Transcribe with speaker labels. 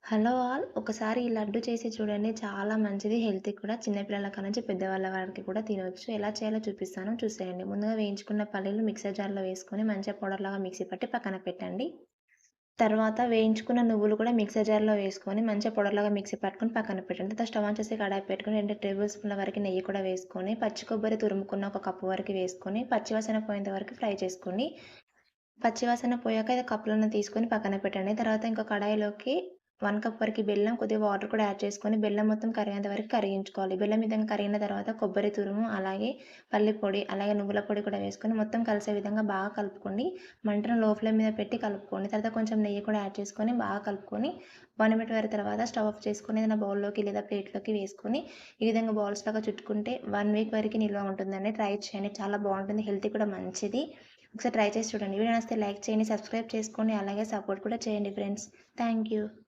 Speaker 1: Hello all. ఒకసారి ఈ లడ్డు చేసి చూడండి. చాలా మంచిది. హెల్తీ కూడా. చిన్న పిల్లల కానుంచి పెద్దవాళ్ళ వరకు కూడా తినొచ్చు. ఎలా చేయాలో చూపిస్తాను చూసేయండి. ముందుగా వేయించుకున్న పల్లీలు మిక్సర్ జార్‌లో వేసుకొని మంచిగా పౌడర్‌లాగా మిక్సీ పట్టి పక్కన పెట్టండి. తర్వాత వేయించుకున్న నువ్వులు కూడా మిక్సర్ జార్‌లో వేసుకొని మంచిగా పౌడర్‌లాగా మిక్సీ పట్టుకొని పక్కన పెట్టండి. తర్వాత స్టవ్ ఆన్ చేసి కడాయి పెట్టుకొని 2 టేబుల్ స్పూన్ల వరకు నెయ్యి కూడా వేసుకొని, పచ్చి కొబ్బరి తురుముకున్న ఒక కప్పు వరకు వేసుకొని, పచ్చి వాసన పోయేంత వరకు ఫ్రై చేసుకోండి. పచ్చి వాసన పోయాక ఇది కప్పులోనే తీసుకొని పక్కన పెట్టండి. తర్వాత ఇంకో కడాయిలోకి 1 కప్ వరకు బెల్లం, కొద్దిగా వాటర్ కూడా యాడ్ చేసుకొని బెల్లం మొత్తం కరిగేంత వరకు కరిగించుకోవాలి. బెల్లం ఈ విధంగా కరిగిన తర్వాత కొబ్బరి తురుము, అలాగే పల్లి పొడి, అలాగే నువ్వుల పొడి కూడా వేసుకొని మొత్తం కలిసే విధంగా బాగా కలుపుకోండి. మంటను లో ఫ్లేమ్ మీద పెట్టి కలుపుకోండి. తర్వాత కొంచెం నెయ్యి కూడా యాడ్ చేసుకొని బాగా కలుపుకొని 1 మినిట్ వరకు తర్వాత స్టవ్ ఆఫ్ చేసుకొని ఏదైనా బౌల్‌లోకి లేదా ప్లేట్‌లోకి వేసుకొని ఈ విధంగా బాల్స్ లాగా చుట్టుకుంటే 1 వీక్ వరకు నిల్వ ఉంటుందండి. ట్రై చేయండి. చాలా బావుంటుంది. హెల్త్‌కి కూడా మంచిది. ఒకసారి ట్రై చేసి చూడండి. వీడియో నచ్చితే లైక్ చేయండి, సబ్స్క్రైబ్ చేసుకోండి, అలాగే సపోర్ట్ కూడా చేయండి ఫ్రెండ్స్. Thank you.